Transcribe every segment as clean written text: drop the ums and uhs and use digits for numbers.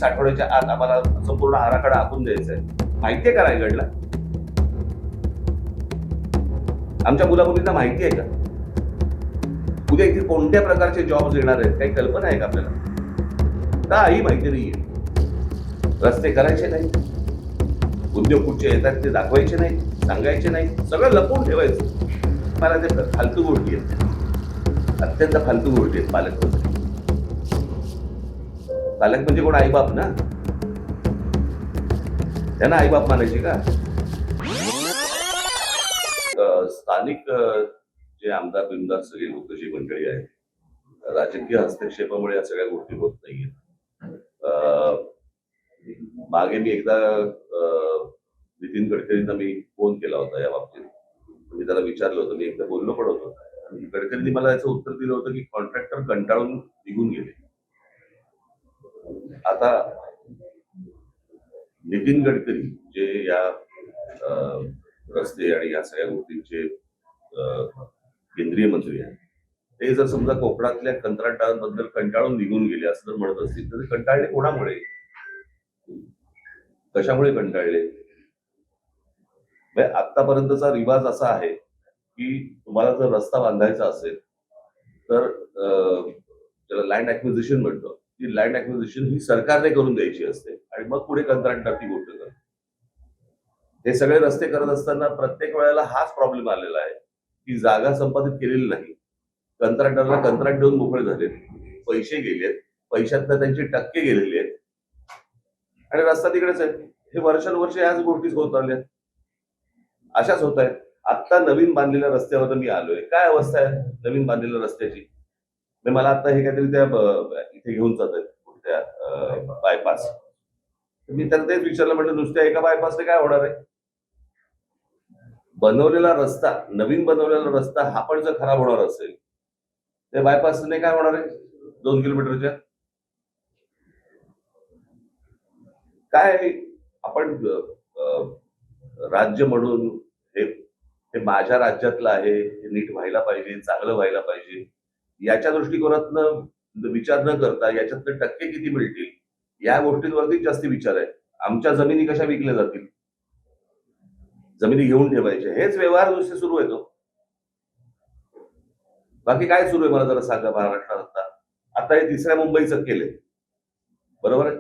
20 आठवड्याच्या आत आम्हाला संपूर्ण आराखडा आखून द्यायचा आहे. माहितीये का रायगडला? आमच्या मुलामुलींना माहिती आहे का उद्या इथे कोणत्या प्रकारचे जॉब्स येणार आहेत? काही कल्पना आहे का आपल्याला? काही माहिती नाहीये. रस्ते करायचे नाही, उद्योग कुठचे येतात ते दाखवायचे नाही, सांगायचे नाही, सगळं लपवून ठेवायचं. मला ते फालतू गोष्टी आहेत, अत्यंत फालतू गोष्टी आहेत. पालक म्हणजे कोण? आईबाप ना, त्यांना आईबाप मानायचे का? स्थानिक जे आमदार बिमदार सगळे लोक जी मंडळी आहेत, राजकीय हस्तक्षेपामुळे या सगळ्या गोष्टी होत नाहीये. मागे मी एकदा नितीन गडकरींना मी फोन केला होता या बाबतीत. मी त्याला विचारलं होतं, मी एकदा बोललो पण होतो, आणि गडकरींनी मला याचं उत्तर दिलं होतं की कॉन्ट्रॅक्टर कंटाळून निघून गेले. आता नितीन गडकरी जे या रस्ते आणि या सगळ्या गोष्टींचे केंद्रीय मंत्री आहेत, ते जर समजा कोकणातल्या कंत्राटदारांबद्दल कंटाळून निघून गेले असं जर म्हणत असतील तर ते कंटाळले कोणामुळे? कशामुळे कंटाळले? आतापर्यंतचा रिवाज असा आहे की तुम्हाला जर रस्ता बांधायचा असेल तर त्याला लँड ऍक्विजिशन म्हणतो, ती लँड ऍक्विजिशन ही सरकारने करून द्यायची असते आणि मग पुढे कंत्राटदार ती गोष्ट करतो. हे सगळे रस्ते करत असताना प्रत्येक वेळेला हाच प्रॉब्लेम आलेला आहे की जागा संपादित केलेली नाही, कंत्राटदाराला कंत्राट देऊन मोकळे झालेत, पैसे गेलेत, पैशातनं त्यांचे टक्के गेलेले आहेत आणि रस्ता तिकडेच आहे. हे वर्षानुवर्ष याच गोष्टी होत आल्या, अशाच होत आहेत. आता नवीन बांधलेल्या रस्त्यावर मी आलोय, काय अवस्था आहे नवीन बांधलेल्या रस्त्याची? मला आता हे काहीतरी त्या इथे घेऊन जात आहेत त्या बायपास. मी त्यांना तेच विचारलं, म्हटलं नुसत्या एका बायपासने काय होणार आहे? बनवलेला रस्ता, नवीन बनवलेला रस्ता हा पण जर खराब होणार असेल त्या बायपासने काय होणार आहे 2 किलोमीटरच्या? काय आपण राज्य म्हणून हे माझ्या राज्यातलं आहे, हे नीट व्हायला पाहिजे, चांगलं व्हायला पाहिजे, याच्या दृष्टिकोनातनं विचार न करता याच्यातनं टक्के किती मिळतील या गोष्टींवरती जास्ती विचार आहे. आमच्या जमिनी कशा विकल्या जातील, जमिनी घेऊन ठेवायचे, हेच व्यवहार नुसते सुरू आहे. तो बाकी काय सुरू आहे मला जरा सांगा महाराष्ट्रात? आता हे 3ऱ्या मुंबईचं केलंय, बरोबर आहे?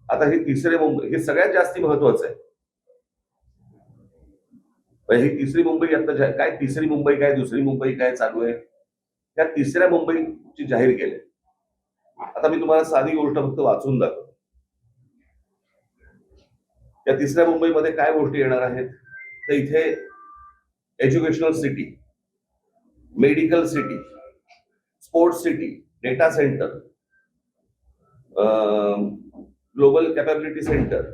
आता हे 3रे मुंबई हे सगळ्यात जास्ती महत्वाचं आहे. ही 3री मुंबई आता काय 3री मुंबई काय 2री मुंबई काय चालू आहे, त्या 3ऱ्या मुंबईची जाहीर केली. आता मी तुम्हाला साधी गोष्ट फक्त वाचून दाखवतो. त्या 3ऱ्या मुंबईमध्ये काय गोष्टी येणार आहेत तर इथे educational city, medical city, sports city, data centre, global capability centre,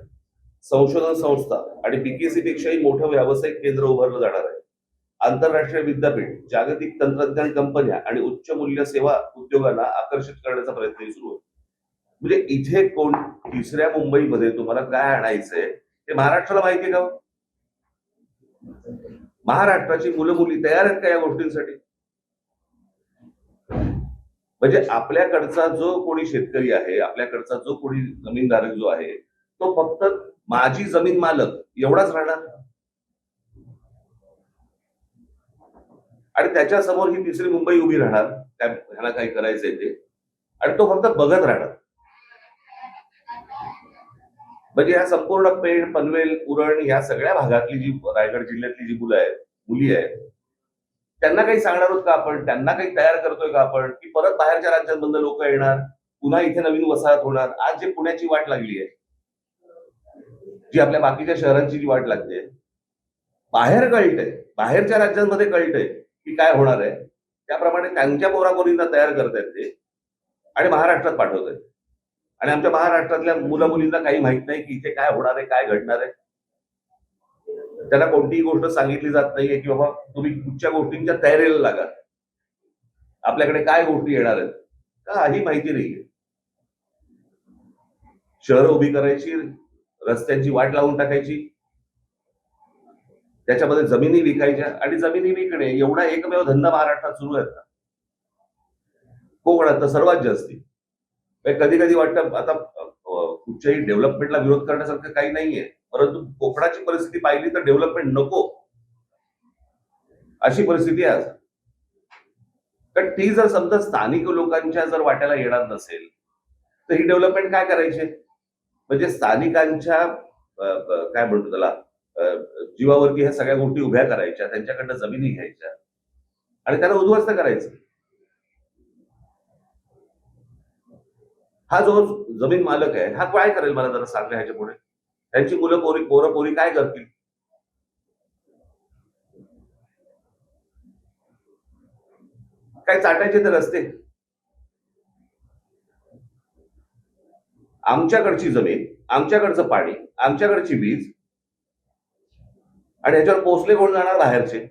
संशोधन संस्था आणि बीकेसी पेक्षाही मोठं व्यावसायिक केंद्र उभारलं जाणार आहे. आंतरराष्ट्रीय विद्यापीठ, जागतिक तंत्रज्ञान कंपन्या आणि उच्च मूल्य सेवा उद्योगांना आकर्षित करण्याचा प्रयत्न सुरू आहे. म्हणजे इथे 3ऱ्या मुंबईमध्ये तुम्हाला काय आणायचंय हे महाराष्ट्राला माहिती आहे का? महाराष्ट्राची मुलं मुली तयार आहेत का या गोष्टींसाठी? म्हणजे आपल्याकडचा जो कोणी शेतकरी आहे, आपल्याकडचा जो कोणी जमीनधारक जो आहे, तो फक्त माझी जमीन मालक एवढाच राहणार आणि त्याच्या समोर ही 3री मुंबई उभी राहणार, ह्याला काही करायचंय ते, आणि तो फक्त बघत राहणार. म्हणजे या संपूर्ण पेण, पनवेल, उरण या सगळ्या भागातली जी रायगड जिल्ह्यातली जी मुली आहेत त्यांना काही सांगणार आहोत का आपण? त्यांना काही तयार करतोय का आपण की परत बाहेरच्या राज्यांमधून लोक येणार, पुन्हा इथे नवीन वसाहत होणार? आज जे पुण्याची वाट लागली आहे, जी आपल्या बाकीच्या शहरांची जी वाट लागते, बाहेर कळतंय, बाहेरच्या राज्यांमध्ये कळतंय की काय होणार आहे, त्याप्रमाणे त्यांच्या पोरापोरींना तयार करतायत ते आणि महाराष्ट्रात पाठवत आहेत. आणि आमच्या महाराष्ट्रातल्या मुला मुलींना काही माहित नाही की इथे काय होणार आहे, काय घडणार आहे. त्यांना कोणतीही गोष्ट सांगितली जात नाहीये की बाबा तुम्ही कुठच्या गोष्टींच्या तयारीला लागा, आपल्याकडे काय गोष्टी येणार आहेत, काही माहिती नाहीये. शहरं उभी करायची, रस्त्यांची वाट लावून टाकायची, त्याच्यामध्ये जमिनी विकायच्या आणि जमिनी विकणे एवढा एकमेव धंदा महाराष्ट्रात सुरू आहे. कोकणात तर सर्वात जास्ती. कधी कधी वाटतं आता कुठच्याही डेव्हलपमेंटला विरोध करण्यासारखं काही नाहीये, परंतु कोकणाची परिस्थिती पाहिली तर डेव्हलपमेंट नको अशी परिस्थिती आहे आज. कारण ती जर समजा स्थानिक लोकांच्या जर वाट्याला येणार नसेल तर ही डेव्हलपमेंट काय करायची? म्हणजे स्थानिकांच्या काय म्हणतो त्याला जीवावरती ह्या सगळ्या गोष्टी उभ्या करायच्या, त्यांच्याकडनं जमिनी घ्यायच्या आणि त्यांना उद्ध्वस्त करायचं. हा जो जमीन मालक आहे हा काय करेल मला जरा सांगा ह्याच्या पुढे? त्यांची पोरं पोरी काय करतील? काय चाटायचे तर रस्ते? आमच्याकडची जमीन, आमच्याकडचं पाणी, आमच्याकडची वीज आणि ह्याच्यावर पोचले कोण जाणार? बाहेरचे.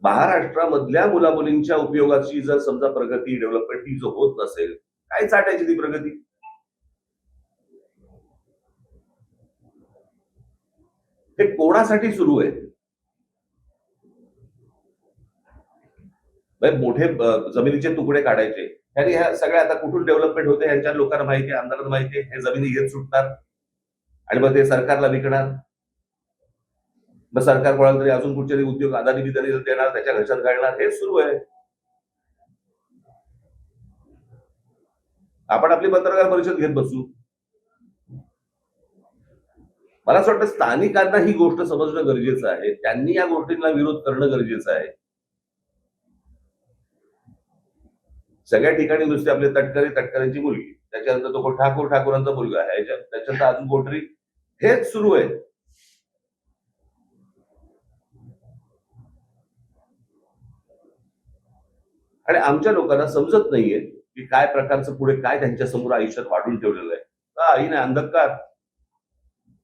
महाराष्ट्रामधल्या मुलामुलींच्या उपयोगाची जर समजा प्रगती डेव्हलपमेंट ही जो होत नसेल, काय चाटायची ती प्रगती? हे कोणासाठी सुरू आहे? मोठे जमिनीचे तुकडे काढायचे आणि ह्या सगळ्या आता कुठून डेव्हलपमेंट होते ह्यांच्या लोकांना माहिती आहे, आमदारांना माहिती आहे. हे जमिनी घेत सुटणार आणि मग ते सरकारला विकणार. मग सरकार कोणाला तरी अजून कुठचे उद्योग अदानी बिदानी देणार, त्याच्या घशात घालणार. हे सुरू आहे. आपण आपली पत्रकार परिषद घेत बसू. मला असं वाटतं स्थानिकांना ही गोष्ट समजणं गरजेचं आहे. त्यांनी या गोष्टींना विरोध करणं गरजेचं आहे. सगळ्या ठिकाणी नुसते आपले तटकऱ्यांची मुलगी, त्याच्यानंतर तो ठाकूरांचा मुलगा आहे, त्याच्यानंतर अजून कोणतरी, हेच सुरू आहे. आणि आमच्या लोकांना समजत नाहीये की काय प्रकारचं पुढे काय त्यांच्या समोर आयुष्यात वाढून ठेवलेलं आहे. काही नाही, अंधकार.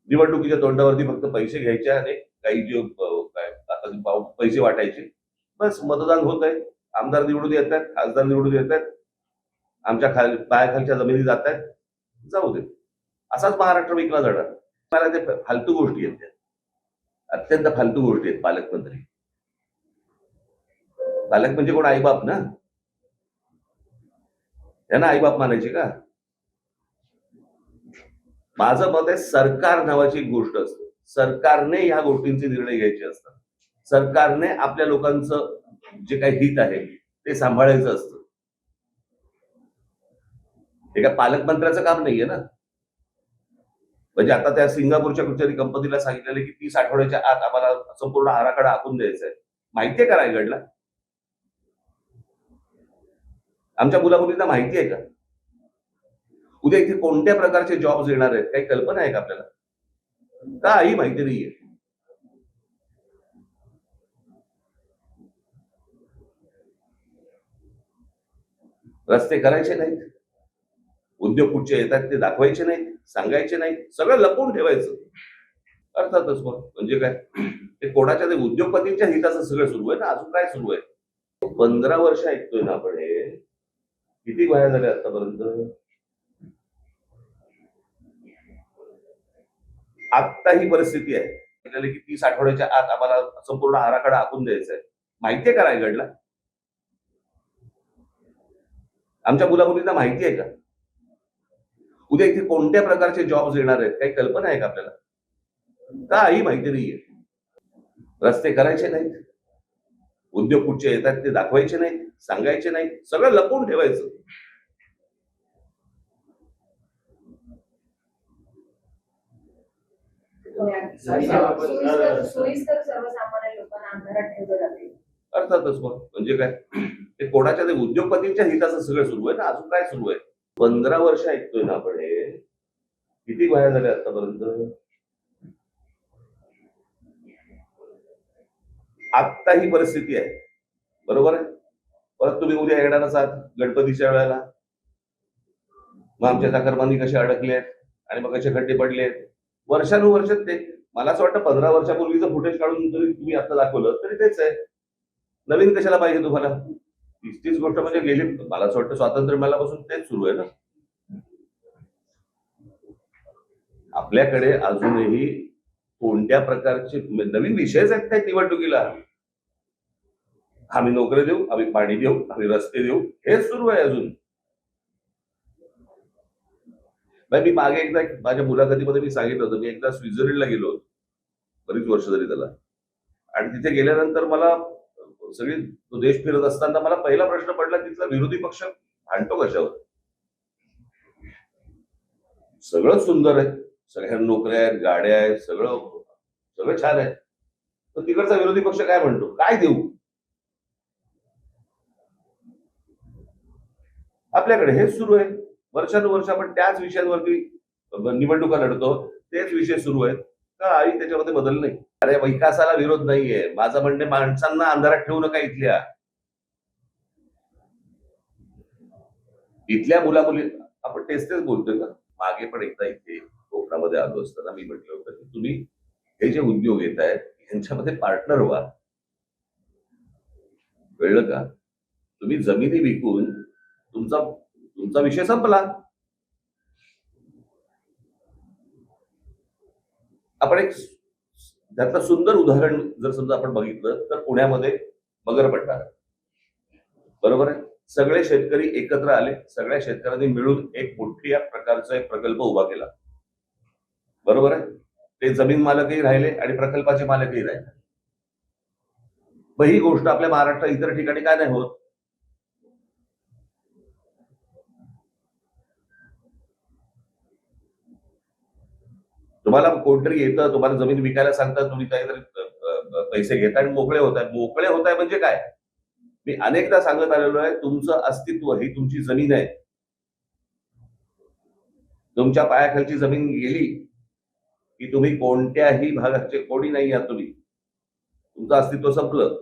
निवडणुकीच्या तोंडावरती फक्त पैसे घ्यायचे आणि काही जे काय आता पैसे वाटायचे, बस मतदान होत आहे. आमदार निवडून येत आहेत, खासदार निवडून येत आहेत, आमच्या पायाखालच्या जमिनी जात आहेत, जाऊ दे. असाच महाराष्ट्र विकला जाणार. मला ते फालतू गोष्टी आहेत, अत्यंत फालतू गोष्टी आहेत. पालकमंत्री, पालक म्हणजे कोण? आईबाप ना. त्यांना आईबाप मानायचे का? माझं मत आहे, सरकार नावाची एक गोष्ट असते. सरकारने ह्या गोष्टींचे निर्णय घ्यायचे असतात. सरकारने आपल्या लोकांचं जे काही हित आहे ते सांभाळायचं असतं. हे काय पालकमंत्र्याचं काम नाहीये ना. म्हणजे आता त्या सिंगापूरच्या कुठच्याही कंपनीला सांगितलेलं की 30 आठवड्याच्या आत आम्हाला संपूर्ण आराखडा आखून द्यायचा आहे. माहितीये का रायगडला? आमच्या मुलामुलींना माहिती आहे का? उद्या इथे कोणत्या प्रकारचे जॉब्स येणार आहेत, काही कल्पना आहे का आपल्याला? काही माहिती नाहीये. रस्ते करायचे नाहीत, उद्योग कुठचे येतात ते दाखवायचे नाहीत, सांगायचे नाहीत, सगळं लपवून ठेवायचं. अर्थातच मग म्हणजे काय, ते कोणाच्या ते उद्योगपतींच्या हिताचं सगळं सुरू आहे ना. अजून काय सुरू आहे? 15 वर्ष ऐकतोय ना आपण हे. किती वया झाल्या आतापर्यंत? आत्ता ही परिस्थिती आहे की 30 आठवड्याच्या आत आम्हाला संपूर्ण आराखडा आखून द्यायचा आहे. माहितीये का रायगडला? आमच्या मुलामुलींना माहिती आहे का? उद्या इथे कोणत्या प्रकारचे जॉब्स येणार आहेत, काही कल्पना आहे का आपल्याला? काही माहिती नाहीये. रस्ते करायचे नाहीत, उद्योग कुठचे येतात ते दाखवायचे नाहीत, सांगायचे नाहीत, सगळं लपवून ठेवायचं. अर्थातच मग म्हणजे काय, ते कोणाच्या ते उद्योगपतींच्या हिताचं सगळं सुरू आहे ना. अजून काय सुरू आहे? 15 वर्ष ऐकतोय ना आपण हे. किती वया झाल्या आतापर्यंत? आत्ता ही परिस्थिती आहे, बरोबर आहे. परत तुम्ही उद्या येणारच आहात गणपतीच्या वेळेला. मग आमच्या चाकरमानी कसे अडकले आहेत आणि मग कसे खड्डे पडले आहेत. वर्षानुवर्ष ते, मला असं वाटतं 15 वर्षापूर्वीचं फुटेज काढून जरी तुम्ही आता दाखवलं तरी तेच आहे. नवीन कशाला पाहिजे तुम्हाला? तीच गोष्ट म्हणजे गेली, मला असं वाटतं स्वातंत्र्य मिळाल्यापासून तेच सुरू आहे ना. आपल्याकडे अजूनही कोणत्या प्रकारचे नवीन विषयच आहेत काय निवडणुकीला? आम्ही नोकरी देऊ, आम्ही पाणी देऊ, आम्ही रस्ते देऊ, हेच सुरू आहे अजून. मी मागे एकदा माझ्या मुलाखतीमध्ये मी सांगितलं होतं, मी एकदा स्वित्झर्लंडला गेलो होतो, बरीच वर्ष झाली त्याला. आणि तिथे गेल्यानंतर मला सगळी तो देश फिरत असताना मला पहिला प्रश्न पडला, तिथला विरोधी पक्ष भांडतो कशावर? सगळं सुंदर आहे, सगळ्या नोकऱ्या आहेत, गाड्या आहेत, सगळं सगळं छान आहे. तर तिकडचा विरोधी पक्ष काय म्हणतो, काय देऊ? आपल्याकडे हेच सुरू आहे. वर्षानुवर्ष आपण त्याच विषयांवरती निवडणुका लढतो, तेच विषय सुरू आहेत. काही त्याच्यामध्ये बदल नाही. अरे विकासाला विरोध नाहीये. माझं म्हणणे, माणसांना अंधारात ठेवू नका इथल्या. इथल्या मुला-मुली आपण तेच बोलतोय ना. मागे पण एकदा इथे कोकणामध्ये आलो असताना मी म्हटलं होतं, की तुम्ही हे जे उद्योग येत आहेत, यांच्यामध्ये पार्टनर व्हा. कळलं का? तुम्ही जमिनी विकून तुमचा तुमचा विषय संपला. आपण एक त्यातलं सुंदर उदाहरण जर समजा आपण बघितलं, तर पुण्यामध्ये मगरपट्टा, बरोबर आहे. सगळे शेतकरी एकत्र आले, सगळ्या शेतकऱ्यांनी मिळून एक मोठ्या प्रकारचा एक प्रकल्प उभा केला, बरोबर आहे. ते जमीन मालकही राहिले आणि प्रकल्पाचे मालकही राहिले. मग ही गोष्ट आपल्या महाराष्ट्रात इतर ठिकाणी काय नाही होत? तुम्हाला कोणतरी येतं, तुम्हाला जमीन विकायला सांगतात, तुम्ही काहीतरी पैसे घेता आणि मोकळे होताय. मोकळे होताय म्हणजे काय? मी अनेकदा सांगत आलेलो आहे, तुमचं अस्तित्व ही तुमची जमीन आहे. तुमच्या पायाखालची जमीन गेली, की तुम्ही कोणत्याही भागाचे कोणी नाही आहात तुम्ही. तुमचं अस्तित्व संपलं.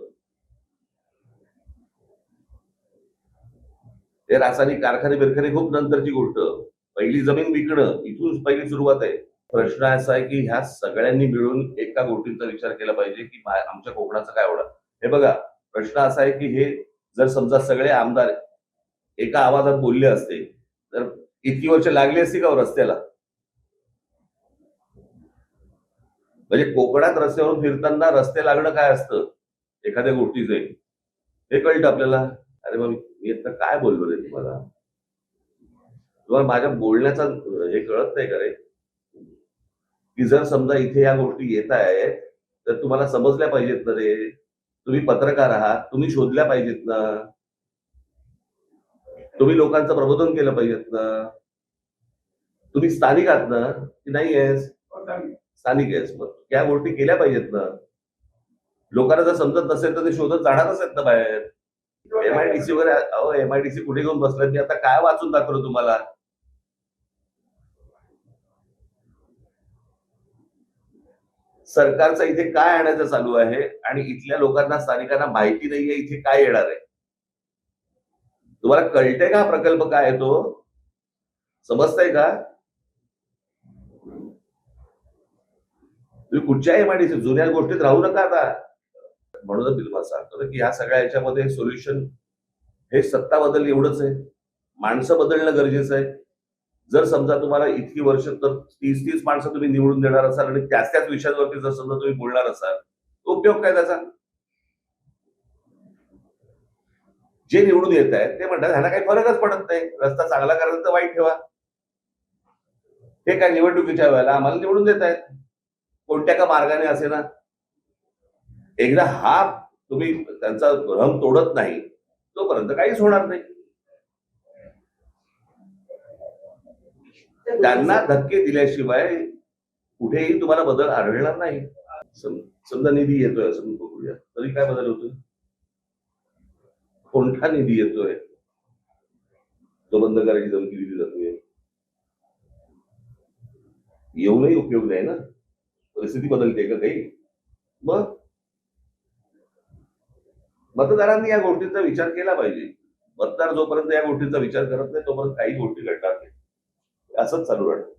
हे रासायनिक कारखाने-बिरखाने खूप नंतरची गोष्ट. पहिली जमीन विकणं, इथून पहिली सुरुवात आहे. प्रश्न असा आहे, की ह्या सगळ्यांनी मिळून एका गोष्टीचा विचार केला पाहिजे, की आमच्या कोकणाचं काय होणार? हे बघा, प्रश्न असा आहे, की हे जर समजा सगळे आमदार एका आवाजात बोलले असते, तर इतकी वर्ष लागली असती का हो रस्त्याला? म्हणजे कोकणात रस्त्यावरून फिरताना रस्ते लागणं काय असतं एखाद्या गोष्टीचे, हे कळतं आपल्याला. अरे मग मी आता काय बोललो रे तुम्हाला? तुम्हाला माझ्या बोलण्याचा हे कळत नाही का रे? की जर समजा इथे या गोष्टी येत आहेत, तर तुम्हाला समजल्या पाहिजेत ना रे. तुम्ही पत्रकार आहात, तुम्ही शोधल्या पाहिजेत ना. तुम्ही लोकांचं प्रबोधन केलं पाहिजेत ना. तुम्ही स्थानिक आहात ना, की नाही आहेस? स्थानिक आहेस. मग या गोष्टी केल्या पाहिजेत ना. लोकांना जर समजत नसेल तर ते शोधत जाणारच आहेत ना बाहेर. एमआयडीसी वगैरे, अहो एमआयडीसी कुठे घेऊन बसलात? मी आता काय वाचून दाखवलं तुम्हाला? सरकारचं इथे काय आणायचं चालू आहे आणि इथल्या लोकांना, स्थानिकांना माहिती नाहीये इथे काय येणार आहे. तुम्हाला कळतंय का हा प्रकल्प काय आहे तो? समजतंय का? तुम्ही कुठच्या एमआयडीसी जुन्या गोष्टीत राहू नका आता. म्हणूनच मी तुम्हाला सांगतो ना, की ह्या सगळ्या याच्यामध्ये सोल्युशन हे सत्ता बदल एवढंच आहे. माणसं बदलणं गरजेचं आहे. जर समजा तुम्हाला इतकी वर्ष तर 30-30 माणसं तुम्ही निवडून देणार असाल आणि त्याच विषयांवरती जर समजा तुम्ही बोलणार असाल, तर उपयोग काय त्याचा? जे निवडून येत आहेत ते म्हणतात ह्याला काही फरकच पडत नाही. रस्ता चांगला करायचा तर वाईट ठेवा. हे काय निवडणुकीच्या वेळेला आम्हाला निवडून देत आहेत. कोणत्या का मार्गाने असेना. एकदा हा तुम्ही त्यांचा भ्रम तोडत नाही, तोपर्यंत काहीच होणार नाही. त्यांना धक्के दिल्याशिवाय कुठेही तुम्हाला बदल आढळणार नाही. समजा निधी येतोय असं बघूया, तरी काय बदल होतोय? कोणता निधी येतोय? तो बंद करायची धमकी दिली जाते. येऊनही उपयोग नाही ना. परिस्थिती बदलते का काही? मग मतदारांनी या गोष्टींचा विचार केला पाहिजे. मतदार जोपर्यंत या गोष्टींचा विचार करत नाही, तोपर्यंत काही गोष्टी घडणार नाही. असंच चालू राहणार.